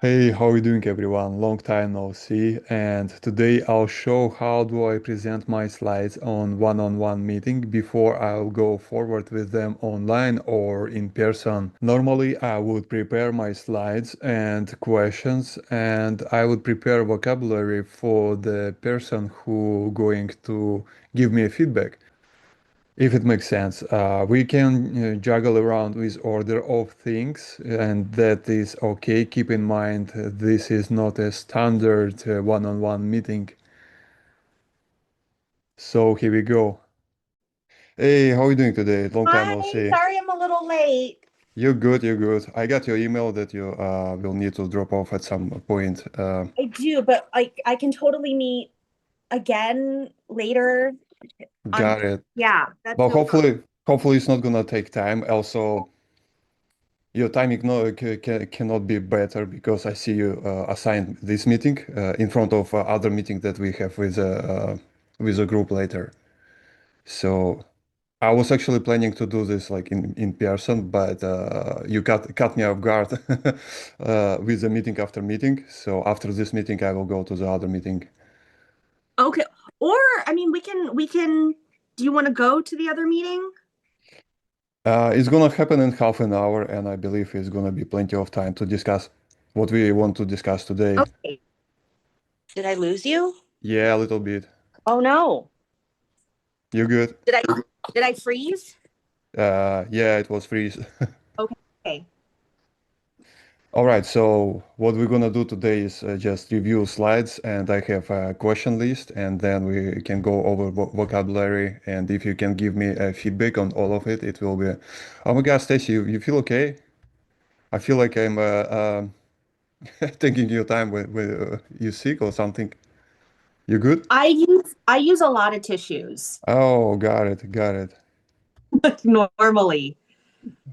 Hey, how are you doing everyone? Long time no see. And today I'll show how do I present my slides on one-on-one meeting before I'll go forward with them online or in person. Normally I would prepare my slides and questions and I would prepare vocabulary for the person who going to give me a feedback. If it makes sense, we can juggle around with order of things, and that is okay. Keep in mind, this is not a standard one-on-one meeting. So here we go. Hey, how are you doing today? Long time Hi, no see. sorry I'm a little late. You're good, you're good. I got your email that you will need to drop off at some point. I do, but I can totally meet again later on. Got it. Yeah, that's But no problem. hopefully it's not gonna take time. Also, your timing no, cannot be better because I see you assigned this meeting in front of other meeting that we have with a group later. So I was actually planning to do this like in person, but you cut me off guard with the meeting after meeting. So after this meeting, I will go to the other meeting. Okay. Or I mean we can do you want to go to the other meeting? It's gonna happen in half an hour, and I believe it's gonna be plenty of time to discuss what we want to discuss today. Okay. Did I lose you? Yeah, a little bit. Oh no. You good? Did I did I freeze? Yeah, it was free. Okay. All right, so what we're gonna do today is just review slides, and I have a question list, and then we can go over vocabulary, and if you can give me feedback on all of it, it will be. Oh my God, Stacy, you feel okay? I feel like I'm taking your time when you sick or something. You good? I use a lot of tissues Oh, got it, got it. normally.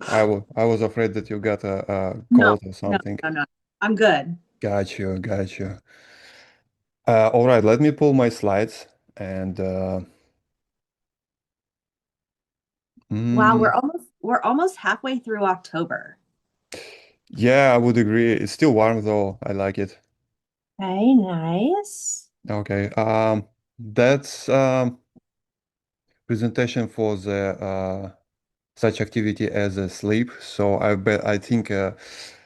I was afraid that you got a No, cold or no, something. no, no. I'm good. Got you, got you. All right, let me pull my slides and Wow, mm, we're almost halfway through October. yeah, I would agree. It's still warm though. I like it. Okay, nice. Okay. That's presentation for the such activity as a sleep. So I think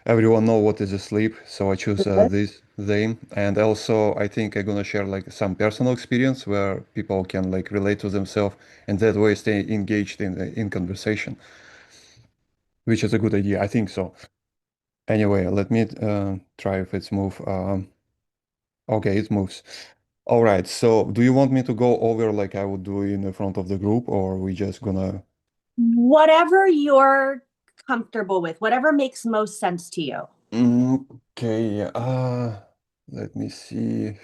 everyone know what is a sleep. So I choose this name, and also I think I'm gonna share like some personal experience where people can like relate to themselves, and that way stay engaged in conversation, which is a good idea. I think so. Anyway, let me try if it's move. Okay, it moves. All right. So, do you want me to go over like I would do in the front of the group, or we just gonna? Whatever you're comfortable with, whatever makes most sense to you. Okay. Let me see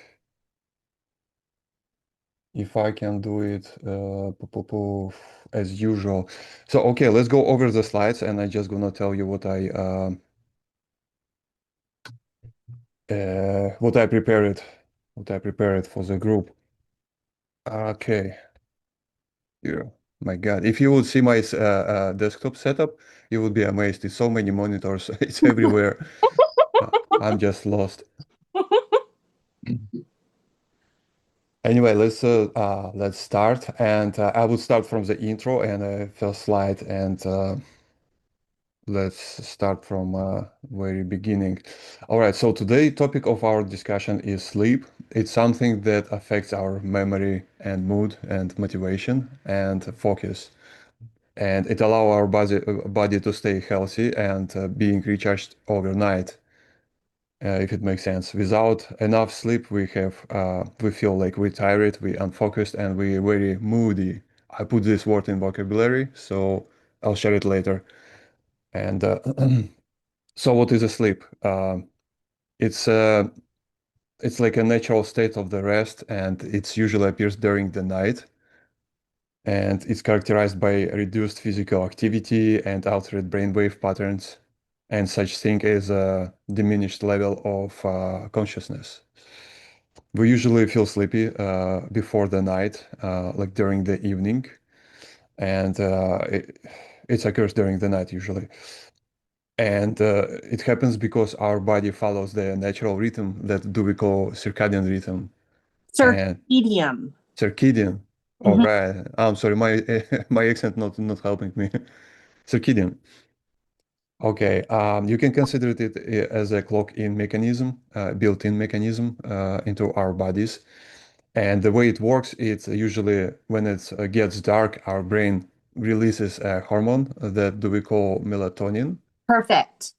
if I can do it as usual. So, okay, let's go over the slides, and I just gonna tell you what what I prepared for the group. Okay. Yeah, my God. If you would see my desktop setup, you would be amazed. It's so many monitors. It's everywhere. I'm just lost. Anyway, let's start. And I will start from the intro and first slide, and let's start from very beginning. All right. So today, topic of our discussion is sleep. It's something that affects our memory and mood and motivation and focus. And it allow our body to stay healthy and being recharged overnight, if it makes sense. Without enough sleep, we feel like we're tired, we unfocused, and we very moody. I put this word in vocabulary, so I'll share it later. And so, what is a sleep? It's uh, it's like a natural state of the rest, and it's usually appears during the night. And it's characterized by reduced physical activity and altered brainwave patterns, and such thing as a diminished level of consciousness. We usually feel sleepy before the night, like during the evening, and it occurs during the night usually. And it happens because our body follows the natural rhythm that do we call circadian rhythm and Circadian. circadian. All Mhm. right. I'm sorry, my my accent not helping me. Circadian. Okay. You can consider it as a clock-in mechanism, built-in mechanism into our bodies. And the way it works, it's usually when it gets dark, our brain releases a hormone that do we call melatonin. Perfect.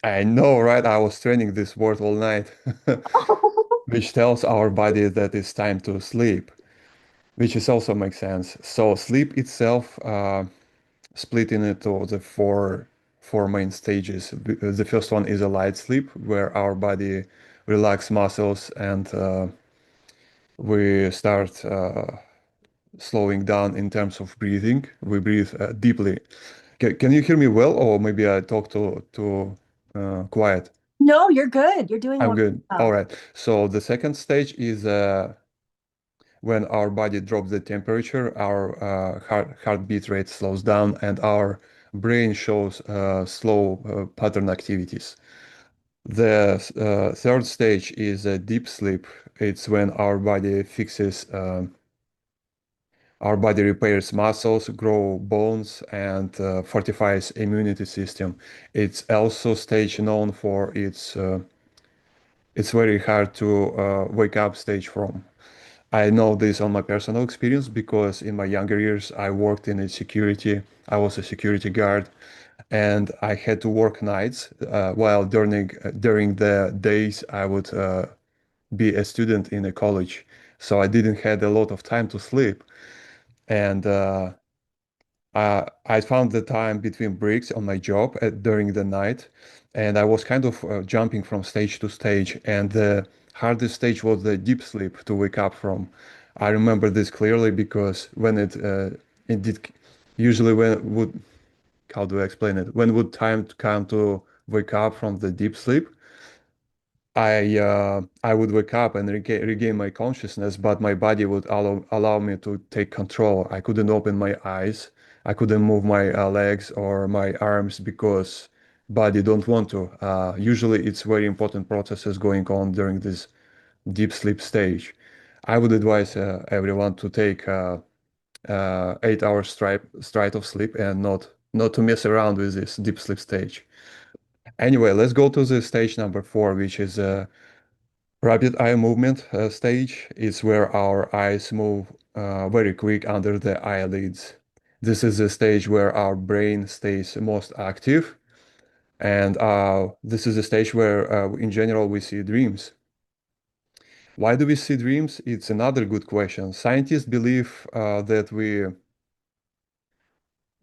I know, right? I was training this word all night, which tells our body that it's time to sleep, which is also makes sense. So sleep itself, split into the four main stages. The first one is a light sleep, where our body relax muscles and we start slowing down in terms of breathing. We breathe deeply. Can you hear me well, or maybe I talk to quiet? No, you're good. You're doing I'm good. All well. right. So the second stage is when our body drops the temperature, our heartbeat rate slows down, and our brain shows slow pattern activities. The third stage is a deep sleep. It's when our body repairs muscles, grow bones, and fortifies immunity system. It's also stage known for it's very hard to wake up stage from. I know this on my personal experience because in my younger years I worked in a security. I was a security guard, and I had to work nights while during the days I would be a student in a college. So I didn't had a lot of time to sleep, and I found the time between breaks on my job during the night, and I was kind of jumping from stage to stage. And the hardest stage was the deep sleep to wake up from. I remember this clearly because when it did usually when would how do I explain it? When would time to come to wake up from the deep sleep? I would wake up and regain my consciousness, but my body would allow me to take control. I couldn't open my eyes. I couldn't move my legs or my arms because body don't want to. Usually, it's very important processes going on during this deep sleep stage. I would advise everyone to take 8 hours straight of sleep and not to mess around with this deep sleep stage. Anyway, let's go to the stage number four, which is rapid eye movement stage is where our eyes move very quick under the eyelids. This is the stage where our brain stays most active, and this is the stage where, in general, we see dreams. Why do we see dreams? It's another good question. Scientists believe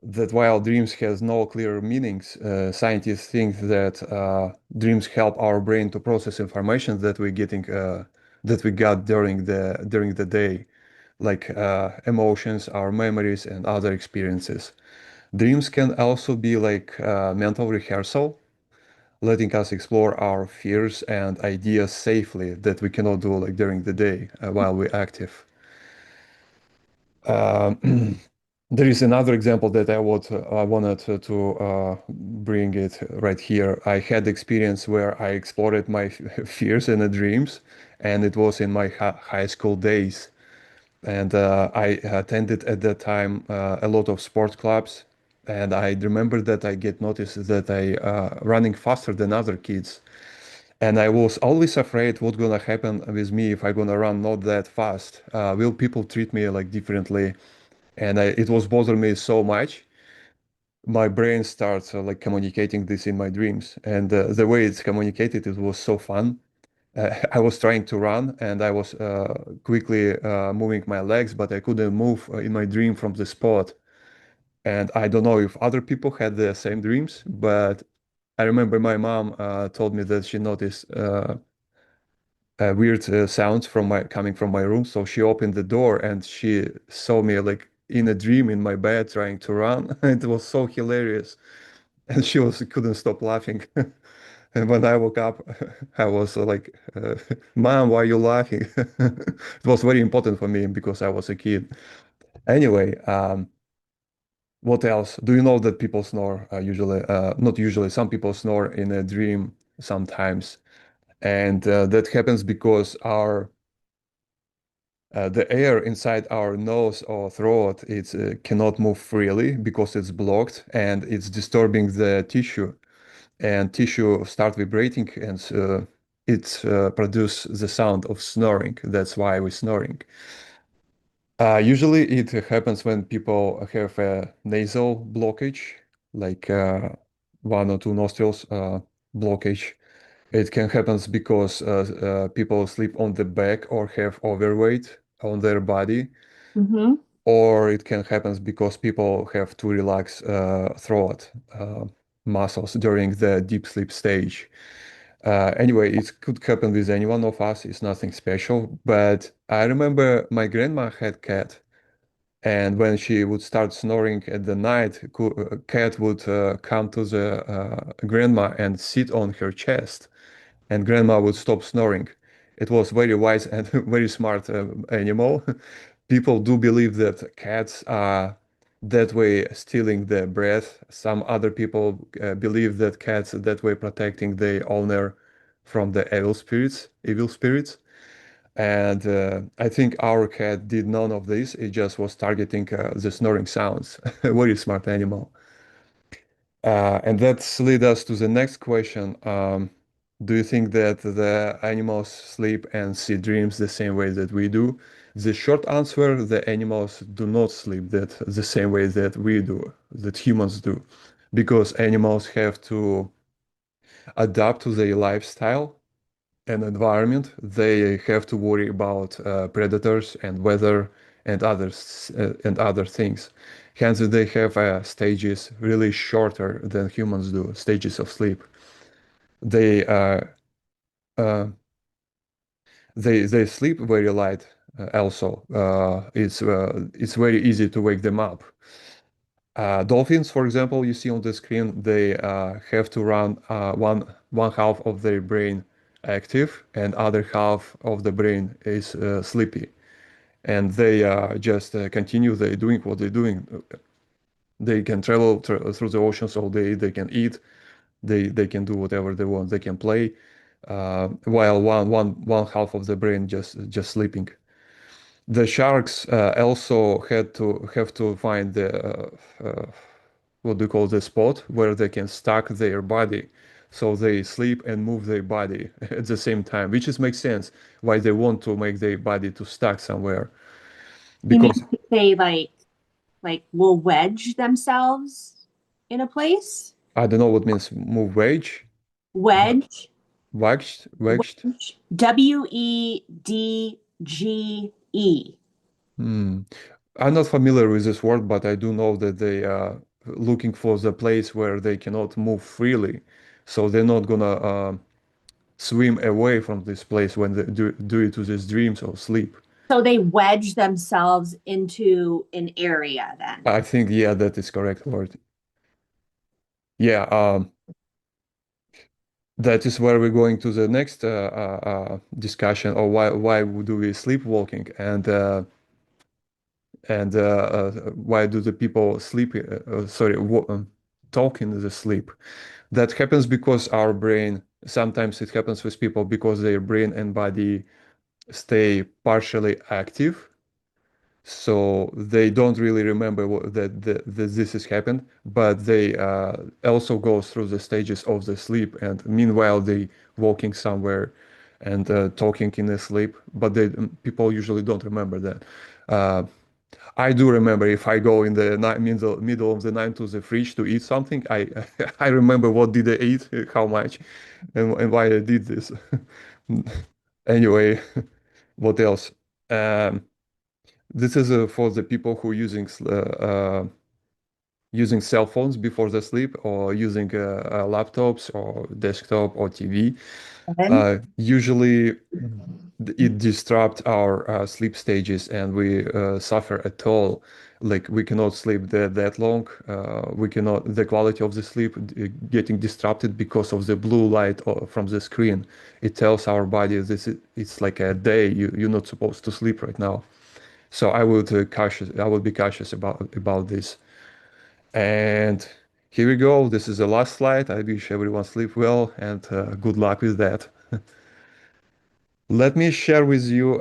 that while dreams has no clear meanings, scientists think that dreams help our brain to process information that we got during the day, like emotions, our memories, and other experiences. Dreams can also be like mental rehearsal, letting us explore our fears and ideas safely that we cannot do like during the day while we're active. Um, There is another example that I wanted to bring it right here. I had experience where I explored my fears in the dreams, and it was in my high school days. And I attended at that time a lot of sport clubs, and I remember that I get noticed that I running faster than other kids, and I was always afraid what's gonna happen with me if I'm gonna run not that fast. Will people treat me like differently? And it was bothering me so much. My brain starts like communicating this in my dreams, and the way it's communicated, it was so fun. I was trying to run, and I was quickly moving my legs, but I couldn't move in my dream from the spot. And I don't know if other people had the same dreams, but I remember my mom told me that she noticed weird sounds from my coming from my room. So she opened the door and she saw me like in a dream in my bed trying to run. It was so hilarious, and she was couldn't stop laughing. And when I woke up, I was like, "Mom, why are you laughing?" It was very important for me because I was a kid. Anyway, What else? Do you know that people snore usually? Not usually. Some people snore in a dream sometimes, and that happens because our the air inside our nose or throat cannot move freely because it's blocked and it's disturbing the tissue, and tissue start vibrating and it produce the sound of snoring. That's why we're snoring. Usually it happens when people have a nasal blockage, like one or two nostrils blockage. It can happen because people sleep on the back or have overweight on their body, Hmm. or it can happen because people have to relax throat muscles during the deep sleep stage. Anyway, it could happen with any one of us. It's nothing special. But I remember my grandma had cat, and when she would start snoring at the night, cat would come to the grandma and sit on her chest, and grandma would stop snoring. It was very wise and very smart animal. People do believe that cats are that way stealing the breath. Some other people believe that cats are that way protecting the owner from the evil spirits, evil spirits. And I think our cat did none of this. It just was targeting the snoring sounds. Very smart animal. And that leads us to the next question. Do you think that the animals sleep and see dreams the same way that we do? The short answer, the animals do not sleep that the same way that we do, that humans do, because animals have to adapt to their lifestyle and environment. They have to worry about predators and weather and other things. Hence, they have stages really shorter than humans do, stages of sleep. They uh, uh, they sleep very light. Also, it's very easy to wake them up. Dolphins, for example, you see on the screen, they have to run one half of their brain active and other half of the brain is sleepy, and they just continue they doing what they're doing. They can travel through the oceans all day. They can eat. They can do whatever they want. They can play, while one half of the brain just sleeping. The sharks also had to have to find the what do you call the spot where they can stack their body. So they sleep and move their body at the same time, which is makes sense why they want to make their body to stack somewhere. You mean Because to say like will wedge themselves in a place? I don't know what means move wage, but Wedge, wedged. wedge, WEDGE. Hmm. I'm not familiar with this word, but I do know that they are looking for the place where they cannot move freely. So they're not gonna swim away from this place when they do it to these dreams or sleep. So they wedge themselves into an area then. I think, yeah, that is correct word. Yeah, that is where we're going to the next discussion, or why do we sleepwalking, and why do the people sleep? Sorry, talk in the sleep. That happens because our brain. Sometimes it happens with people because their brain and body stay partially active, so they don't really remember that this has happened, but they also go through the stages of the sleep, and meanwhile they walking somewhere and talking in the sleep, but people usually don't remember that. Uh, I do remember if I go in the night, middle of the night to the fridge to eat something, I I remember what did I eat, how much, and why I did this. Anyway, what else? Um, this is for the people who using cell phones before they sleep, or using laptops or desktop or TV. Then Usually it disrupts our sleep stages, and we suffer at all. Like we cannot sleep that long. We cannot, the quality of the sleep getting disrupted because of the blue light from the screen. It tells our body it's like a day. You're not supposed to sleep right now. So I would be cautious about this. And here we go. This is the last slide. I wish everyone sleep well and good luck with that. Let me share with you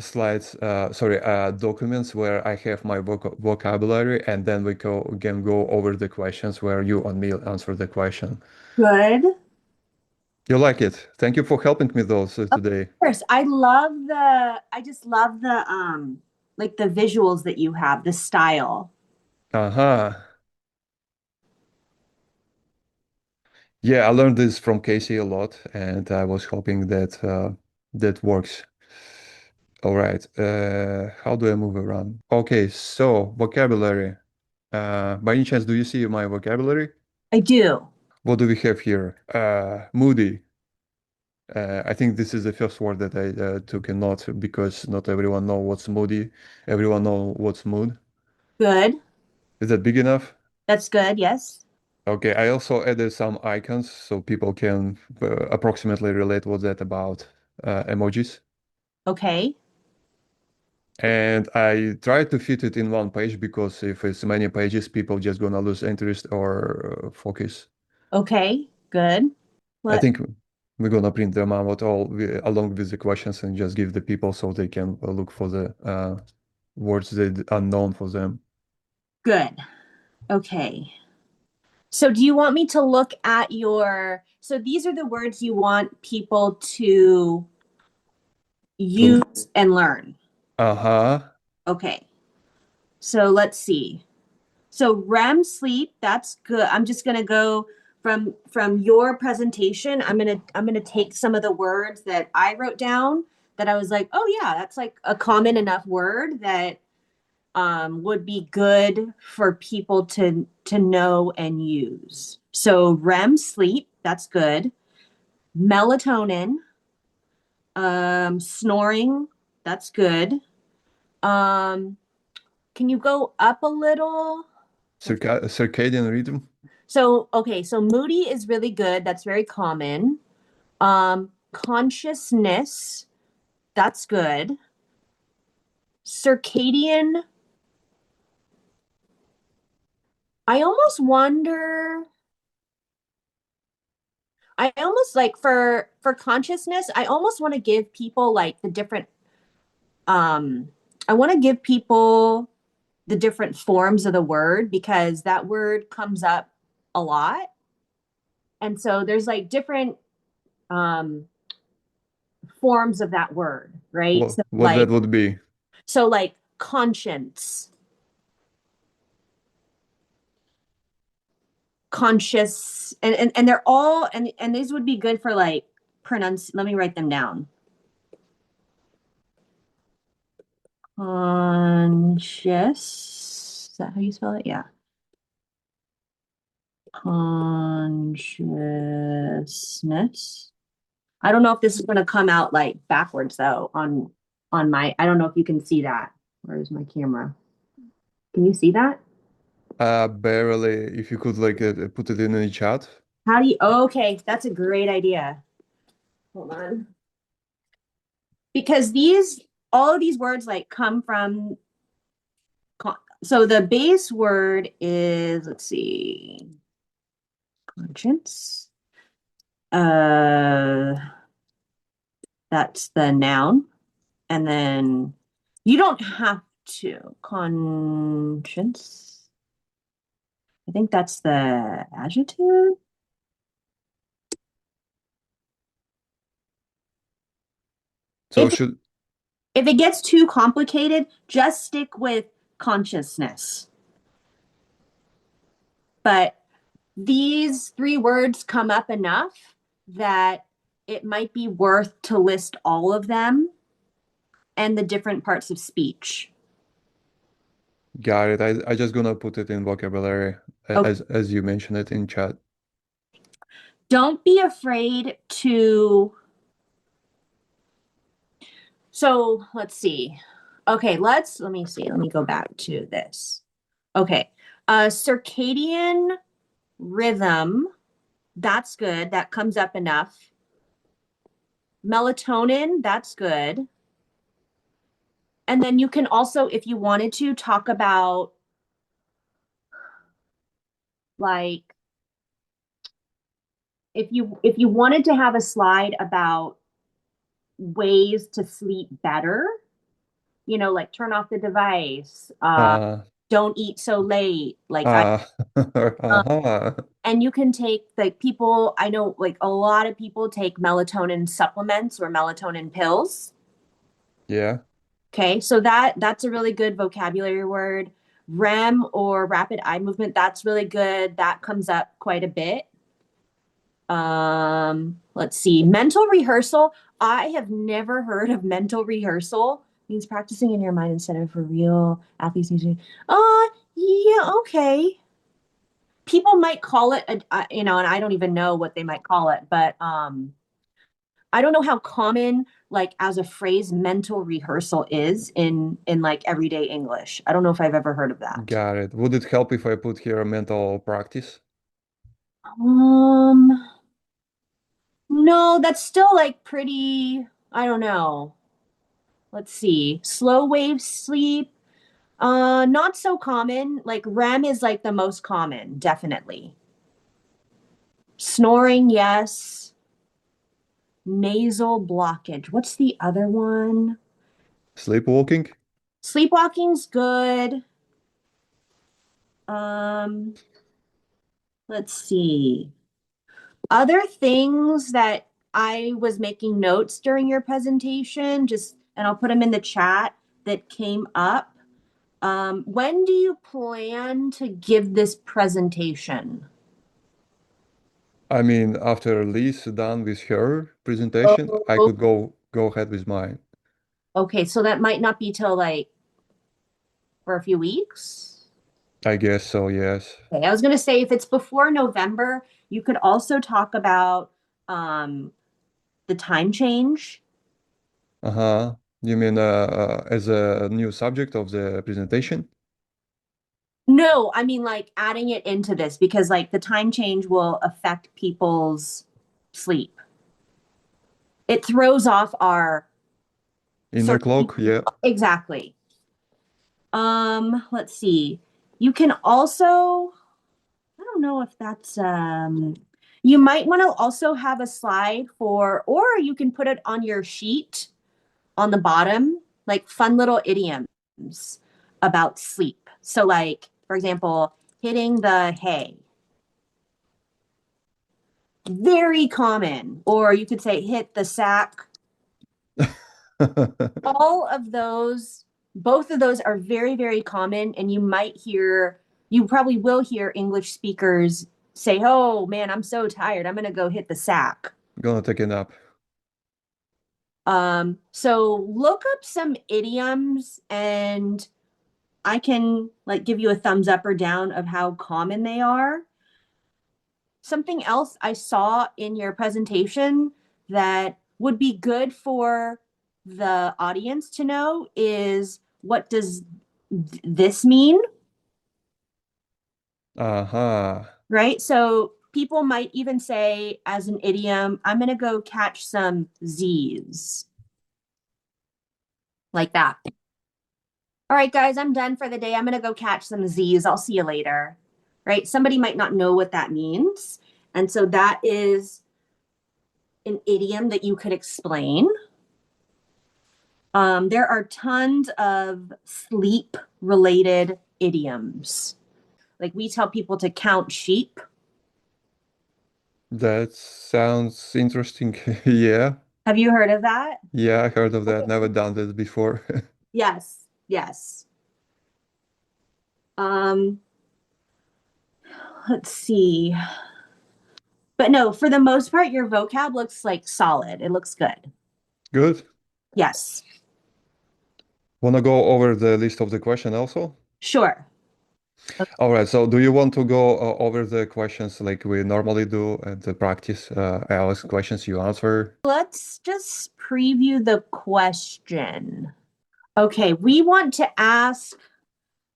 slides, sorry, documents where I have my vocabulary, and then can go over the questions where you and me answer the question. Good. Of You like it? Thank you for helping me though today. course. I just love the like the visuals that you have, the style. Uh-huh. Yeah, I learned this from Casey a lot, and I was hoping that that works. All right. How do I move around? Okay, so vocabulary. By any chance, do you see my vocabulary? I do. What do we have here? Moody. I think this is the first word that I took a note because not everyone know what's moody. Everyone know what's mood. Good. Is that big enough? That's good. Yes. Okay, I also added some icons so people can approximately relate what's that about emojis. Okay. And I tried to fit it in one page because if it's many pages, people just gonna lose interest or focus. Okay. Good. I What? think we're gonna print them out along with the questions and just give the people so they can look for the words that are known for them. Good. Okay. So do you want me to look at so these are the words you want people to To use and learn. uh-huh. Okay. So let's see. So REM sleep, that's good. I'm just gonna go from your presentation. I'm gonna take some of the words that I wrote down that I was like, oh yeah, that's like a common enough word that would be good for people to know and use. So REM sleep, that's good. Melatonin, snoring, that's good. Um, can you go up a little? Circadian rhythm. So, okay, so moody is really good. That's very common. Consciousness, that's good. Circadian, I almost wonder, I almost like for consciousness, I almost want to give people like the different um I want to give people the different forms of the word because that word comes up a lot. And so there's like different um forms of that word, right? What that would be. So like conscience, conscious, and they're all and these would be good for like pronounce. Let me write them down. Conscious. Is that how you spell it? Yeah. Consciousness. I don't know if this is going to come out like backwards though on my. I don't know if you can see that. Where's my camera? Can you see that? Barely. If you could like put it in the chat. How do you? Oh, okay, that's a great idea. Hold on. Because these all of these words like come from so the base word is let's see conscience uh that's the noun and then you don't have to conscience I think that's the adjective So if should if it gets too complicated just stick with consciousness but these three words come up enough that it might be worth to list all of them and the different parts of speech. got it. I just gonna put it in vocabulary Okay. as you mentioned it in chat. Don't be afraid to. So let's see. Okay, let me see. Let me go back to this. Okay. Circadian rhythm. That's good. That comes up enough. Melatonin. That's good. And then you can also, if you wanted to, talk about Like if you wanted to have a slide about ways to sleep better, like turn off the device, Uh, don't eat so late, like I uh, um, uh-huh. and you can take like people I know like a lot of people take melatonin supplements or melatonin pills. Yeah. Okay, so that's a really good vocabulary word. REM or rapid eye movement, that's really good. That comes up quite a bit. Let's see. Mental rehearsal. I have never heard of mental rehearsal. Means practicing in your mind instead of for real athletes music. Yeah, okay. People might call it and I don't even know what they might call it, but I don't know how common like as a phrase mental rehearsal is in like everyday English. I don't know if I've ever heard of that. Got it. Would it help if I put here a mental practice? Um, no, that's still like pretty, I don't know. Let's see. Slow wave sleep, not so common. Like REM is like the most common, definitely. Snoring, yes. Nasal blockage. What's the other one? Sleepwalking? Sleepwalking's good. Um, let's see. Other things that I was making notes during your presentation, just and I'll put them in the chat that came up. When do you plan to give this presentation? I mean, after Lee's done with her presentation, I Oh, could go ahead with mine. okay, so that might not be till like for a few weeks. I guess so, yes. Okay, I was gonna say if it's before November, you could also talk about um, the time change. Uh-huh. You mean as a new subject of the presentation? No, I mean like adding it into this because like the time change will affect people's sleep. It throws off our Inner circadian. clock, yeah. Exactly. Let's see. You can also, I don't know if that's you might want to also have a slide for, or you can put it on your sheet on the bottom, like fun little idioms about sleep. So like, for example, hitting the hay. Very common. Or you could say hit the sack. All of those, both of those are very, very common. And you probably will hear English speakers say, oh man, I'm so tired. I'm going to go hit the sack. Gonna take a nap. So look up some idioms and I can like give you a thumbs up or down of how common they are. Something else I saw in your presentation that would be good for the audience to know is what does this mean, Uh-huh. right? So people might even say as an idiom, I'm going to go catch some Z's like that. All right, guys, I'm done for the day. I'm going to go catch some Z's. I'll see you later, right? Somebody might not know what that means. And so that is an idiom that you could explain. There are tons of sleep related idioms. Like we tell people to count sheep. That sounds interesting. Yeah. Have you heard of that? Yeah, I heard of that. Never done this before. Yes, yes. Um, let's see. But no, for the most part, your vocab looks like solid. It looks good. Good. Yes, Wanna go over the list of the question also? sure. All right, so do you want to go over the questions like we normally do at the practice? I ask questions, you answer. Let's just preview the question. Okay, we want to ask,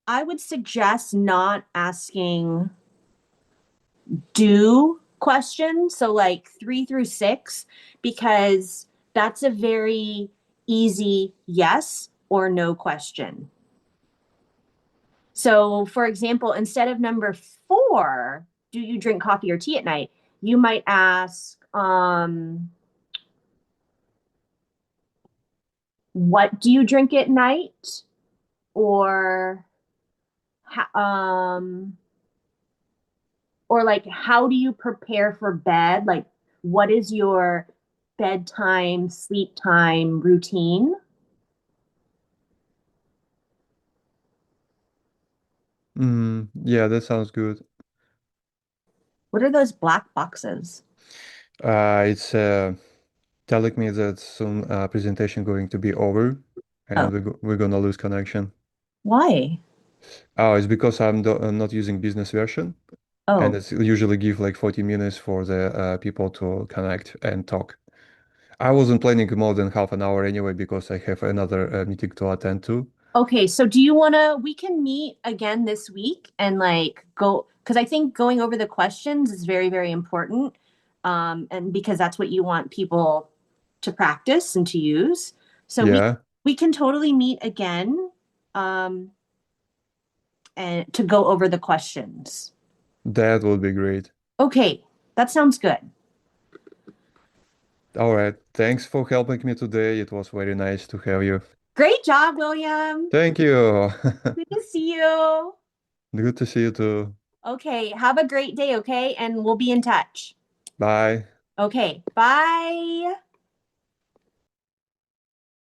I would suggest not asking do questions, so like 3 through 6, because that's a very easy yes or no question. So, for example, instead of number 4, do you drink coffee or tea at night? You might ask, what do you drink at night? Or, um, or like, how do you prepare for bed? Like, what is your bedtime, sleep time routine? Yeah, that sounds good. What are those black boxes? It's telling me that soon presentation going to be over Oh, and we're gonna lose connection. why? Oh, it's because I'm not using business version and Oh, it's usually give like 40 minutes for the people to connect and talk. I wasn't planning more than half an hour anyway because I have another meeting to attend to. okay. So do you want to, we can meet again this week and like go, because I think going over the questions is very, very important. And because that's what you want people to practice and to use. So Yeah, we can totally meet again, um, and to go over the questions. that would be great. Okay, that sounds good. All right. Thanks for helping me today. It was very nice to have you. Great job, William. Thank you. Good to see you. Good to see you too. Okay, have a great day, okay? And we'll be in touch. Bye. Okay, bye.